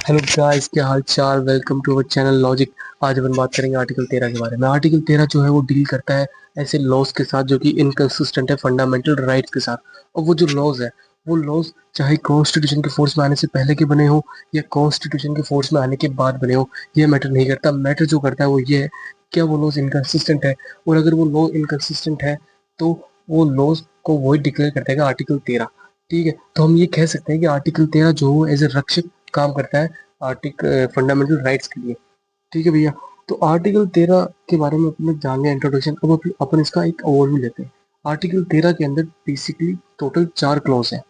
Hello guys, क्या हाल चाल। Welcome to our channel logic. आज अपन बात करेंगे आर्टिकल 13 के बारे में। आर्टिकल 13 जो है वो डील करता है ऐसे लॉज के साथ जो कि इनकंसिस्टेंट है फंडामेंटल राइट्स के साथ। और वो जो लॉज है, वो लॉज चाहे कॉन्स्टिट्यूशन के फोर्स में आने से पहले के बने हो या कॉन्स्टिट्यूशन के फोर्स में आने के बाद बने हो, ये मैटर नहीं करता। मैटर जो करता है वो ये है, क्या वो लॉज इनकंसिस्टेंट है। और अगर वो लॉ इनकंसिस्टेंट है तो वो लॉज को वॉइड डिक्लेयर करता है आर्टिकल 13। ठीक है, तो हम ये कह सकते हैं कि आर्टिकल 13 जो एज ए रक्षक काम करता है आर्टिकल फंडामेंटल राइट्स के लिए। ठीक है भैया, तो आर्टिकल 13 के बारे में अपने जान लिया इंट्रोडक्शन। अब अपन इसका एक ओवरव्यू लेते हैं। आर्टिकल 13 के अंदर बेसिकली टोटल 4 क्लॉज है।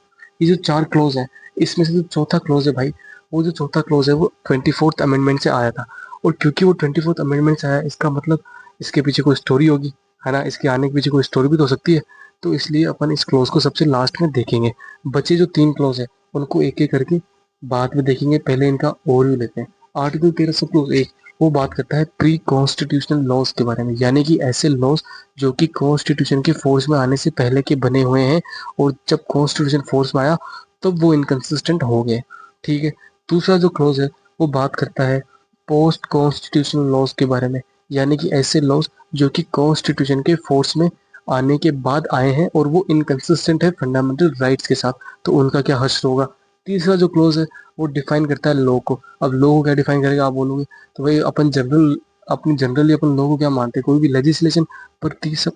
ये जो 4 क्लॉज है, इसमें से जो चौथा क्लॉज है भाई, वो जो चौथा क्लॉज है वो 24th अमेंडमेंट से आया था। और क्योंकि वो 24th अमेंडमेंट से आया, इसका मतलब इसके पीछे कोई स्टोरी होगी, है ना। इसके आने के पीछे कोई स्टोरी भी तो हो सकती है। तो इसलिए अपन इस क्लॉज को सबसे लास्ट में देखेंगे। बचे जो 3 क्लॉज है उनको एक एक करके बाद में देखेंगे। पहले इनका ओवरव्यू लेते हैं। आर्टिकल 13 सब क्लोज 1 वो बात करता है प्री कॉन्स्टिट्यूशनल लॉज के बारे में, यानी कि ऐसे लॉज जो कि कॉन्स्टिट्यूशन के फोर्स में आने से पहले के बने हुए हैं और जब कॉन्स्टिट्यूशन फोर्स में आया तब वो इनकंसिस्टेंट हो गए। ठीक है, दूसरा जो क्लोज है वो बात करता है पोस्ट कॉन्स्टिट्यूशनल लॉज के बारे में, यानी कि ऐसे लॉज जो कि कॉन्स्टिट्यूशन के फोर्स में आने के बाद आए हैं और वो इनकंसिस्टेंट है फंडामेंटल राइट्स के साथ, तो उनका क्या हश्र होगा। तीसरा जो क्लोज है वो डिफाइन करता है लॉ को। अब लॉ को क्या डिफाइन करेगा आप बोलोगे, तो भाई अपन जनरल अपनी जनरली अपन लॉ को क्या मानते हैं, कोई भी लेजिस्लेशन। पर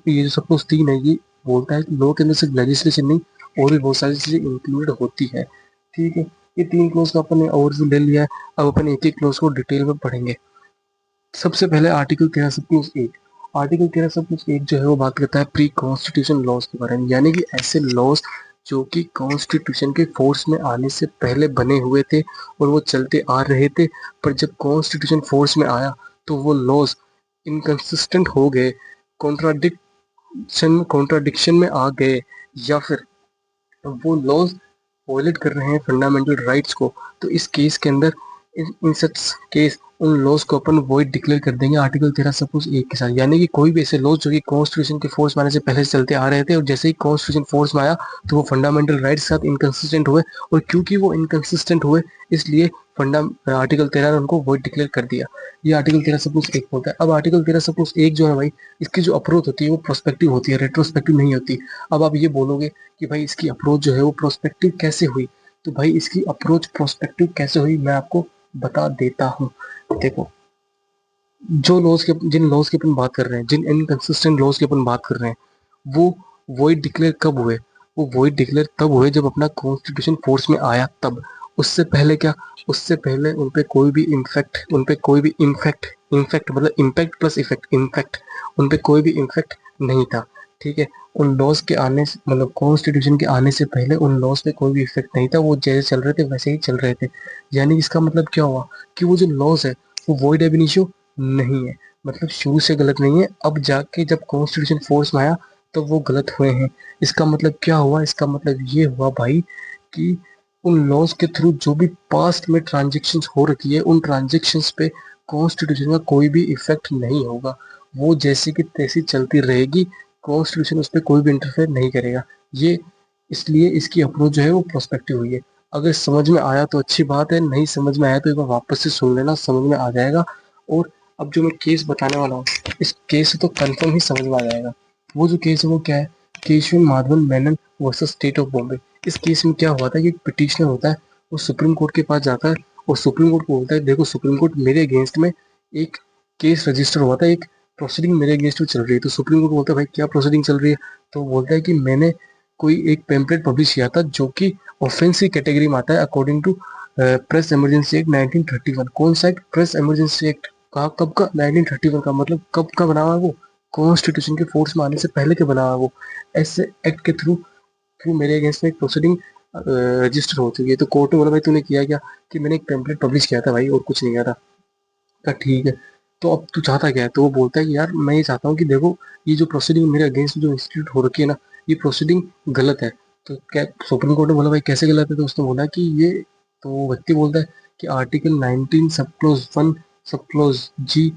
ये जो सपोज 3 है, ये बोलता है कि लॉ के अंदर सिर्फ लेजिस्लेशन नहीं और भी बहुत सारी चीजें इंक्लूडेड होती है। ठीक है, ये 3 क्लोज का अपन ने ओवरव्यू ले लिया है। अब अपन एक एक क्लोज को डिटेल में पढ़ेंगे। सबसे पहले आर्टिकल 13 सब क्लोज 1। आर्टिकल 13 सब क्लोज 1 जो है वो बात करता है प्री कॉन्स्टिट्यूशन लॉज के बारे में, यानी कि ऐसे लॉज जो कि कॉन्स्टिट्यूशन के फोर्स में आने से पहले बने हुए थे और वो चलते आ रहे थे, पर जब कॉन्स्टिट्यूशन फोर्स में आया तो वो लॉज इनकंसिस्टेंट हो गए, कॉन्ट्राडिक्शन में आ गए, या फिर वो लॉज वॉयलेट कर रहे हैं फंडामेंटल राइट्स को। तो इस केस के अंदर इन सच केस उन लॉज को अपन वॉइड डिक्लेयर कर देंगे आर्टिकल 13 सपोज 1 के साथ। यानी कि कोई भी ऐसे लॉज जो कि कॉन्स्टिट्यूशन के फोर्स में आने से पहले से चलते आ रहे थे और जैसे ही कॉन्स्टिट्यूशन फोर्स में आया तो वो फंडामेंटल राइट्स के साथ इनकंसिस्टेंट हुए, और क्योंकि वो इनकंसिस्टेंट हुए इसलिए फंडा आर्टिकल 13 ने उनको वॉइड डिक्लेयर कर दिया। ये आर्टिकल 13 सपोज 1 होता है। अब आर्टिकल 13 सपोज 1 जो है भाई, इसकी जो अप्रोच होती है वो प्रोस्पेक्टिव होती है, रेट्रोस्पेक्टिव नहीं होती। अब आप ये बोलोगे कि भाई इसकी अप्रोच जो है वो प्रोस्पेक्टिव कैसे हुई, तो भाई इसकी अप्रोच प्रोस्पेक्टिव कैसे हुई मैं आपको बता देता हूँ। देखो, जो लॉज के जिन लॉज की अपन बात कर रहे हैं, जिन इनकंसिस्टेंट लॉज की अपन बात कर रहे हैं, वो वॉइड डिक्लेयर कब हुए। वो वॉइड डिक्लेयर तब हुए जब अपना कॉन्स्टिट्यूशन फोर्स में आया तब। उससे पहले क्या, उससे पहले उनपे कोई भी इम्फेक्ट उनपे कोई भी इम्फेक्ट इम्फेक्ट मतलब इम्पैक्ट प्लस इफेक्ट इम्फेक्ट उनपे कोई भी इम्फेक्ट नहीं था। ठीक है, उन लॉज के आने से मतलब कॉन्स्टिट्यूशन के आने से पहले उन लॉज पे कोई भी इफेक्ट नहीं था, वो जैसे चल रहे थे वैसे ही चल रहे थे। यानी इसका मतलब क्या हुआ कि वो जो लॉज है वो वॉइड एब इनिशियो नहीं है, मतलब शुरू से गलत नहीं है। अब जाके जब कॉन्स्टिट्यूशन फोर्स में आया तो वो गलत हुए हैं। इसका मतलब क्या हुआ, इसका मतलब ये हुआ भाई कि उन लॉज के थ्रू जो भी पास्ट में ट्रांजेक्शन्स हो रखी है उन ट्रांजेक्शन्स पे कॉन्स्टिट्यूशन का कोई भी इफेक्ट नहीं होगा। वो जैसी की तैसी चलती रहेगी, कॉन्स्टिट्यूशन उस पर कोई भी इंटरफेयर नहीं करेगा। ये इसलिए इसकी अप्रोच जो है वो प्रोस्पेक्टिव हुई है। अगर समझ में आया तो अच्छी बात है, नहीं समझ में आया तो एक बार वापस से सुन लेना, समझ में आ जाएगा। और अब जो मैं केस बताने वाला हूँ, इस केस से तो कंफर्म ही समझ में आ जाएगा। वो जो केस है वो क्या है, Keshav Madhavan Menon versus state of Bombay. इस केस में क्या हुआ था कि एक पिटिशनर होता है, वो सुप्रीम कोर्ट के पास जाता है और सुप्रीम कोर्ट को बोलता है देखो सुप्रीम कोर्ट, मेरे अगेंस्ट में एक केस रजिस्टर हुआ था, एक प्रोसीडिंग मेरे अगेंस्ट में चल रही है। तो सुप्रीम कोर्ट बोलता है भाई क्या प्रोसीडिंग चल रही है, तो बोलता है कि मैंने कोई एक पेम्पलेट पब्लिश किया था जो कि ऑफेंसिव कैटेगरी में आता है according to press emergency act 1931। कौन सा एक्ट, प्रेस इमरजेंसी एक्ट। कहा कब का, 1931 का। मतलब कब का बना हुआ है वो, कॉन्स्टिट्यूशन के फोर्स में आने से पहले के बना हुआ है वो। ऐसे एक्ट के थ्रू थ्रू मेरे अगेंस्ट में एक प्रोसीडिंग रजिस्टर हो चुकी है। तो कोर्ट ने बोला भाई तूने किया क्या, कि मैंने एक पेम्पलेट पब्लिश किया था भाई और कुछ नहीं किया था। कहा ठीक है, तो अब तू चाहता क्या है, तो वो बोलता है कि यार मैं ये चाहता हूँ कि देखो ये जो प्रोसीडिंग मेरे अगेंस्ट जो इंस्टीट्यूट हो रखी है ना, ये प्रोसीडिंग गलत है। तो क्या सुप्रीम कोर्ट ने बोला भाई कैसे गलत है, तो उसने बोला कि ये, तो वो व्यक्ति बोलता है कि आर्टिकल 19 सब क्लोज 1 सब क्लोज जी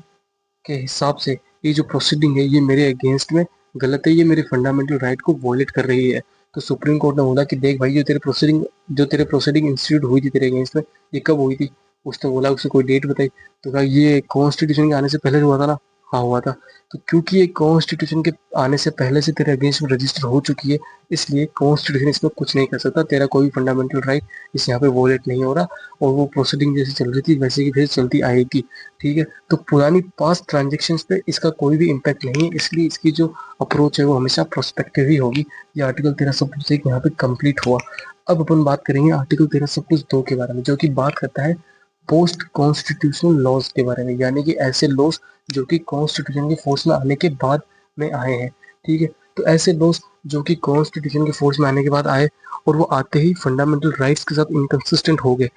के हिसाब से ये जो प्रोसीडिंग है ये मेरे अगेंस्ट में गलत है, ये मेरे फंडामेंटल राइट को वॉयलेट कर रही है। तो सुप्रीम कोर्ट ने बोला कि देख भाई, जो तेरे प्रोसीडिंग इंस्टीट्यूट हुई थी तेरे अगेंस्ट में, ये कब हुई थी, उसने बोला, उसने कोई डेट बताई, तो कहा ये कॉन्स्टिट्यूशन के आने से पहले हुआ था ना। हाँ हुआ था। तो क्योंकि ये कॉन्स्टिट्यूशन के आने से पहले से तेरे अगेंस्ट में रजिस्टर हो चुकी है, इसलिए कॉन्स्टिट्यूशन इसमें कुछ नहीं कर सकता, तेरा कोई फंडामेंटल राइट इस यहाँ पे वोलेट नहीं हो रहा, और वो प्रोसीडिंग जैसे चल रही थी वैसे की फिर चलती आएगी। ठीक है, तो पुरानी पास्ट ट्रांजेक्शन पे इसका कोई भी इम्पैक्ट नहीं है, इसलिए इसकी जो अप्रोच है वो हमेशा प्रोस्पेक्टिव ही होगी। ये आर्टिकल 13+1 यहाँ पे कंप्लीट हुआ। अब अपन बात करेंगे आर्टिकल 13+2 के बारे में, जो कि बात करता है पोस्ट कॉन्स्टिट्यूशनल लॉज के बारे में, यानी कि ऐसे लॉज जो कि कॉन्स्टिट्यूशन के फोर्स में आने के बाद में आए हैं। ठीक है, तो ऐसे लॉज जो कि कॉन्स्टिट्यूशन के फोर्स में आने के बाद आए और वो आते ही फंडामेंटल राइट्स के साथ इनकंसिस्टेंट हो गए,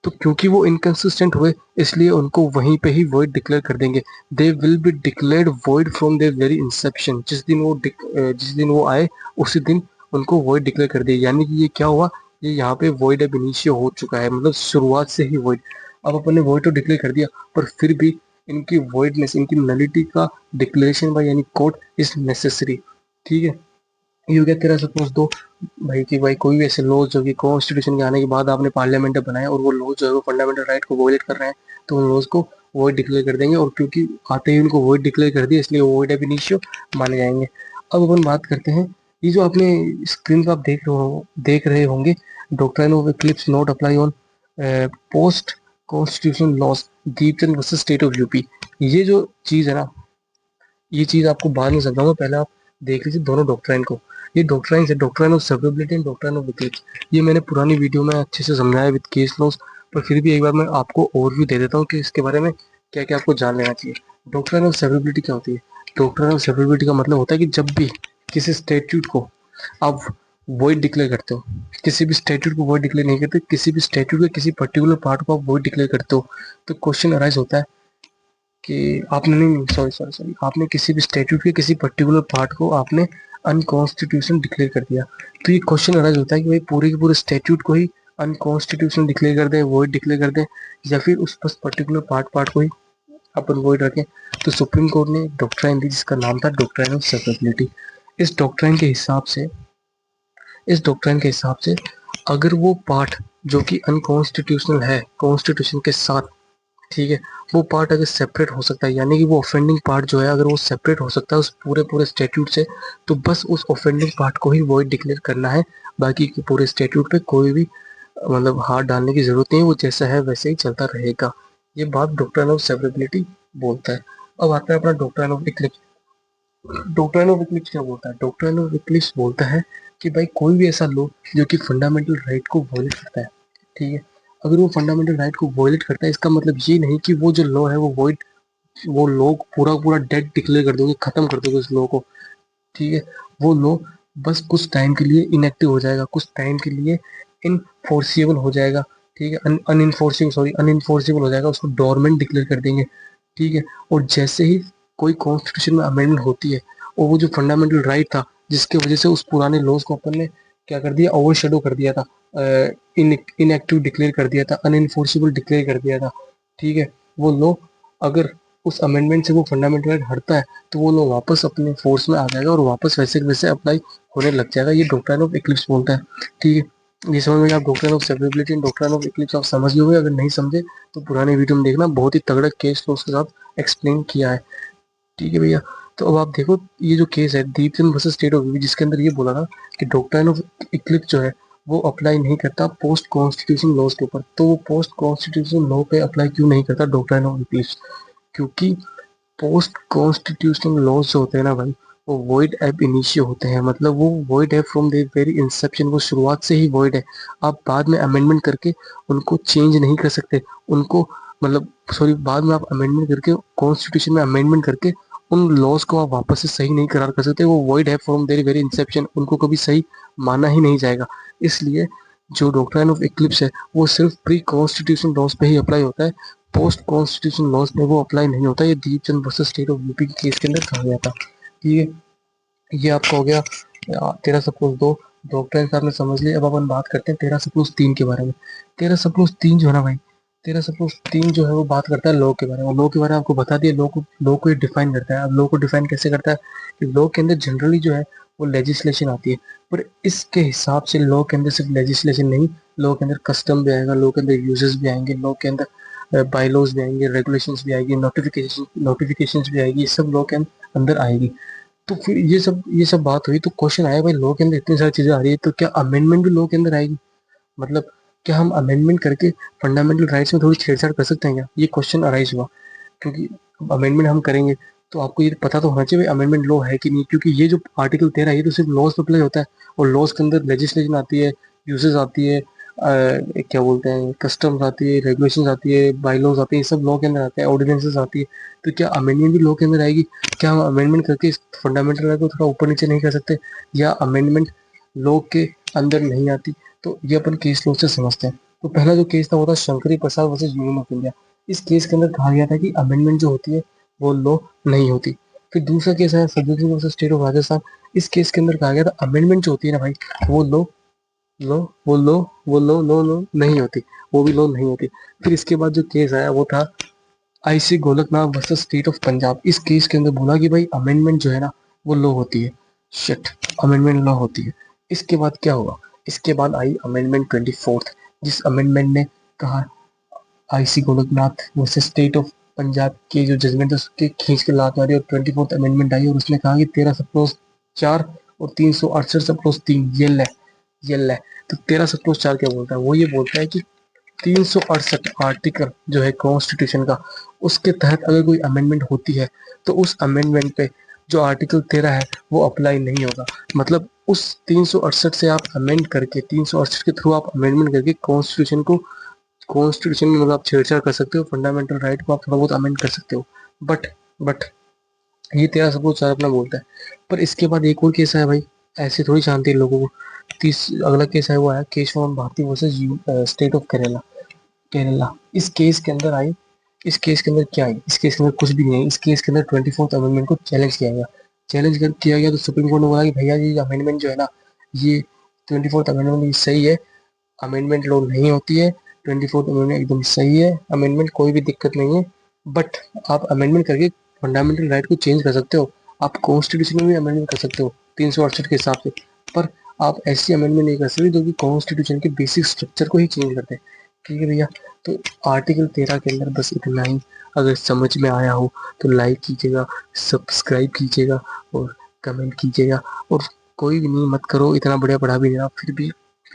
तो क्योंकि वो इनकंसिस्टेंट हुए इसलिए उनको वहीं पे ही वॉइड डिक्लेयर कर देंगे। They will be declared void from their very inception. जिस दिन वो आए उसी दिन उनको वॉइड डिक्लेयर कर दिया, यानी कि ये क्या हुआ, ये यहाँ पे वॉइड अब इनिशियो हो चुका है, मतलब शुरुआत से ही वॉइड। अब अपन ने वॉइड तो डिक्लेयर कर दिया, पर फिर भी इनकी वॉइडनेस, इनकी नलिटी का डिक्लेरेशन बाय यानी कोर्ट इज नेसेसरी। ठीक है, ये हो गया तेरा सपोज दो भाई कि भाई कोई भी ऐसे लॉज जो कि कॉन्स्टिट्यूशन के आने के बाद आपने पार्लियामेंट में बनाए और वो लॉज जो है वो फंडामेंटल राइट को वोलेट कर रहे हैं, तो उन लॉज को वॉइड डिक्लेयर कर देंगे, और क्योंकि आते ही उनको वॉइड डिक्लेयर कर दिया इसलिए वॉइड एब इनिशियो माने जाएंगे। अब अपन बात करते हैं, ये जो आपने स्क्रीन पर आप देख रहे होंगे, doctrine of eclipse not apply on post constitution laws, Deepchand versus state of UP. ये जो चीज है ना, ये चीज आपको बाद में समझाऊंगा, पहले आप देख लीजिए दोनों डॉक्ट्राइन को। ये डॉक्ट्राइन है, doctrine of severability and doctrine of eclipse. ये मैंने पुरानी वीडियो में अच्छे से समझाया विद केस लॉस, पर फिर भी एक बार मैं आपको ओवरव्यू दे देता हूँ कि इसके बारे में क्या क्या आपको जान लेना चाहिए। डॉक्ट्राइन ऑफ सर्वेबिलिटी क्या होती है? डॉक्ट्राइन ऑफ सर्वेबिलिटी का मतलब होता है कि जब भी किसी स्टैट्यूट को आप वॉइड डिक्लेयर करते हो, किसी भी स्टैट्यूट को वॉइड डिक्लेयर नहीं करते, किसी भी स्टैट्यूट के किसी पर्टिकुलर पार्ट को आप वॉइड डिक्लेयर करते हो, तो क्वेश्चन अराइज होता है कि आपने नहीं, सॉरी सॉरी सॉरी, आपने किसी भी स्टैट्यूट के किसी पर्टिकुलर पार्ट को आपने अनकॉन्स्टिट्यूशनल डिक्लेयर कर दिया, तो ये क्वेश्चन अराइज होता है कि भाई पूरे के पूरे स्टैट्यूट को ही अनकॉन्स्टिट्यूशनल डिक्लेयर कर दें, वॉइड डिक्लेयर कर दें, या फिर उस बस पर्टिकुलर पार्ट को ही अपन वॉइड रखें। तो सुप्रीम कोर्ट ने एक डॉक्ट्राइन दी जिसका नाम था डॉक्ट्राइन ऑफ सर्वेबिलिटी। इस डॉक्ट्राइन के हिसाब से इस डॉक्ट्राइन के हिसाब से अगर वो पार्ट जो कि अनकॉन्स्टिट्यूशनल है कॉन्स्टिट्यूशन के साथ, ठीक है, वो पार्ट अगर सेपरेट हो सकता है, यानी कि वो ऑफेंडिंग पार्ट जो है अगर वो सेपरेट हो सकता है उस पूरे पूरे स्टैट्यूट से, तो बस उस ऑफेंडिंग पार्ट को ही वॉइड डिक्लेयर करना है, बाकी के पूरे स्टैट्यूट पे कोई भी मतलब हाथ डालने की जरूरत नहीं है, वो जैसा है वैसे ही चलता रहेगा। ये बात डॉक्ट्राइन ऑफ सेवरेबिलिटी बोलता है। अब आता है अपना doctrine of Eclipse. Doctrine of Eclipse क्या बोलता है? डॉक्ट्राइन ऑफ इक्लिप्स बोलता है कि भाई कोई भी ऐसा लॉ जो कि फंडामेंटल राइट को वॉयलेट करता है, ठीक है, अगर वो फंडामेंटल राइट को वॉयलेट करता है, इसका मतलब ये नहीं कि वो जो लॉ है वो लोग पूरा पूरा डेड डिक्लेयर कर दोगे, खत्म कर दोगे उस लॉ को। ठीक है, वो लॉ बस कुछ टाइम के लिए इनएक्टिव हो जाएगा, कुछ टाइम के लिए इनफोर्सिबल हो जाएगा। ठीक है, अनइनफोर्सिबल हो जाएगा, उसको डोरमेंट डिक्लेयर कर देंगे। ठीक है, और जैसे ही कोई कॉन्स्टिट्यूशन में अमेंडमेंट होती है और वो जो फंडामेंटल राइट था जिसके वजह से उस पुराने लॉज को अपन ने क्या कर दिया, ओवर शेडो कर दिया था, इनएक्टिव डिक्लेयर कर दिया था, अनइनफोर्सिबल डिक्लेयर कर दिया था। ठीक है, वो लॉ अगर उस अमेंडमेंट से वो फंडामेंटल राइट हटता है तो वो लॉ वापस अपने फोर्स में आ जाएगा और वापस वैसे के वैसे अप्लाई होने लग जाएगा। ये डॉक्ट्राइन ऑफ इक्लिप्स बोलता है। ठीक है, ये समझ में आप doctrine of severability and doctrine of Eclipse आप समझ गए। अगर नहीं समझे तो पुराने वीडियो में देखना, बहुत ही तगड़ा केस लॉ के साथ एक्सप्लेन किया है। ठीक है भैया, तो अब आप देखो ये जो केस है Deepchand versus state of UP, जिसके अंदर ये बोला था कि डॉक्ट्राइन ऑफ इक्लिप्स जो है वो अप्लाई नहीं करता पोस्ट कॉन्स्टिट्यूशन लॉज के ऊपर, तो वो पोस्ट कॉन्स्टिट्यूशन लॉ पे अप्लाई क्यों नहीं करता डॉक्ट्राइन ऑफ इक्लिप्स? क्योंकि पोस्ट कॉन्स्टिट्यूशनल लॉज जो होते हैं ना भाई, वो वॉइड एब इनिशियो होते हैं, मतलब वो वॉइड है फ्रॉम द वेरी इंसेप्शन, वो शुरुआत से ही वॉइड है। आप बाद में अमेंडमेंट करके उनको चेंज नहीं कर सकते, उनको मतलब सॉरी बाद में आप अमेंडमेंट करके कॉन्स्टिट्यूशन में अमेंडमेंट करके उन लॉज को आप वापस से सही नहीं करार कर सकते, वो वॉइड है फ्रॉम देयर वेरी इंसेप्शन, उनको कभी सही माना ही नहीं जाएगा। इसलिए जो डॉक्ट्राइन ऑफ इक्लिप्स है वो सिर्फ प्री कॉन्स्टिट्यूशन लॉज पे ही अप्लाई होता है, पोस्ट कॉन्स्टिट्यूशन लॉज में वो अप्लाई नहीं होता। ये Deepchand versus state of UP के केस के अंदर कहा गया था। ये आपका हो गया 13+2 डॉक्ट्राइन आपने समझ लिया। अब अपन बात करते हैं 13+3 के बारे में। 13+3 जो है ना भाई, 13+3 जो है वो बात करता है लॉ के बारे में। लॉ के बारे में आपको बता दिया, लॉ को ये डिफाइन करता है। अब लॉ को डिफाइन कैसे करता है कि लॉ के अंदर जनरली जो है वो लेजिस्लेशन आती है, पर इसके हिसाब से लॉ के अंदर सिर्फ लेजिस्लेशन नहीं, लॉ के अंदर कस्टम भी आएगा, लॉ के अंदर यूजेस भी आएंगे, लॉ के अंदर बायलॉज भी आएंगे, रेगुलेशंस भी आएगी, नोटिफिकेशंस भी आएगी, सब लॉ के अंदर आएगी। तो फिर ये सब बात हुई, तो क्वेश्चन आया भाई लॉ के अंदर इतनी सारी चीजें आ रही है तो क्या अमेंडमेंट भी लॉ के अंदर आएगी? मतलब क्या हम अमेंडमेंट करके फंडामेंटल राइट्स में थोड़ी छेड़छाड़ कर सकते हैं क्या? ये क्वेश्चन अराइज हुआ। क्योंकि अमेंडमेंट हम करेंगे तो आपको ये पता तो होना चाहिए अमेंडमेंट लॉ है कि नहीं, क्योंकि ये जो आर्टिकल 13 है ये तो सिर्फ लॉज पे अप्लाई होता है, और लॉज के अंदर लेजिस्लेशन आती है, यूसेज आती है, क्या बोलते हैं, कस्टम्स आती है, रेगुलेशन आती है, बाईलॉज आती है, ये सब लॉ के अंदर आते हैं, ऑर्डिनेंसेस आती है। तो क्या अमेंडमेंट भी लॉ के अंदर आएगी? क्या हम अमेंडमेंट करके इस फंडामेंटल राइट को थोड़ा ऊपर नीचे नहीं कर सकते? या अमेंडमेंट लॉ के अंदर नहीं आती? तो ये अपन केस लॉ से समझते हैं। तो पहला जो केस था वो था शंकरी प्रसाद वर्सेस यूनियन ऑफ इंडिया। इस केस के अंदर कहा गया था कि अमेंडमेंट जो होती है वो लॉ नहीं होती। फिर दूसरा केस है Sajjan Singh versus state of Rajasthan. इस केस के अंदर कहा गया था अमेंडमेंट जो होती है ना भाई, वो लॉ लो वो लो वो लो लो लो नहीं होती, वो भी लो नहीं होती। फिर इसके बाद जो केस आया वो था IC Golaknath versus state of Punjab. इस केस के अंदर बोला कि भाई अमेंडमेंट जो है ना वो लो होती है। शिट, अमेंडमेंट लो होती है। इसके बाद क्या हुआ? इसके बाद आई अमेंडमेंट 24th, जिस अमेंडमेंट ने कहा IC Golaknath versus state of Punjab के जो जजमेंट है उसके खींच के लात मारी, और 24th अमेंडमेंट आई और उसने कहा कि 13 सब क्लोज 4 और 368 सब क्लोज 3 ये ले। तो 13 सब क्लोज 4 क्या बोलता है? वो ये बोलता है कि 368 आर्टिकल जो है कॉन्स्टिट्यूशन का, उसके तहत अगर कोई अमेंडमेंट होती है तो उस अमेंडमेंट पे जो आर्टिकल 13 है वो अप्लाई नहीं होगा। मतलब उस 368 से आप अमेंड करके, 368 के थ्रू आप अमेंडमेंट करके कॉन्स्टिट्यूशन में मतलब आप छेड़छाड़ कर सकते हो, फंडामेंटल राइट को आप थोड़ा बहुत अमेंड कर सकते हो। बट ये 13 सब कुछ अपना बोलता है। पर इसके बाद एक और केस है भाई, ऐसे थोड़ी शांति है लोगों को। अगला केस है वो आया Keshav Bharati versus state of Kerala. Kerala इस केस के अंदर आई। इस केस के अंदर क्या है? इस केस के अंदर कुछ भी नहीं है। इस केस के अंदर 24th अमेंडमेंट को चैलेंज किया गया। किया गया तो सुप्रीम कोर्ट ने बोला कि भैया ये अमेंडमेंट जो है ना, ये 24th अमेंडमेंट सही है, अमेंडमेंट लॉ नहीं होती है, 24th अमेंडमेंट एकदम सही है, अमेंडमेंट कोई भी दिक्कत नहीं है। बट आप अमेंडमेंट करके फंडामेंटल राइट को चेंज कर सकते हो, आप कॉन्स्टिट्यूशन में भी अमेंडमेंट कर सकते हो 368 के हिसाब से। पर आप ऐसी अमेंडमेंट नहीं कर सकते जो कि कॉन्स्टिट्यूशन के बेसिक स्ट्रक्चर को ही चेंज करते हैं। ठीक है भैया, तो आर्टिकल 13 के अंदर बस इतना ही। अगर समझ में आया हो तो लाइक कीजिएगा, सब्सक्राइब कीजिएगा और कमेंट कीजिएगा। और कोई भी नहीं, मत करो, इतना बढ़िया पढ़ा भी नहीं रहा, फिर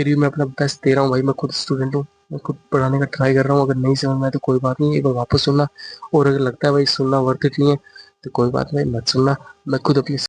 भी मैं अपना बेस्ट दे रहा हूँ भाई। मैं खुद स्टूडेंट हूँ, मैं खुद पढ़ाने का ट्राई कर रहा हूँ। अगर नहीं समझ में आए तो कोई बात नहीं, एक बार वापस सुनना। और अगर लगता है भाई सुनना वर्थ इट नहीं है तो कोई बात नहीं, मत सुनना। मैं खुद अपनी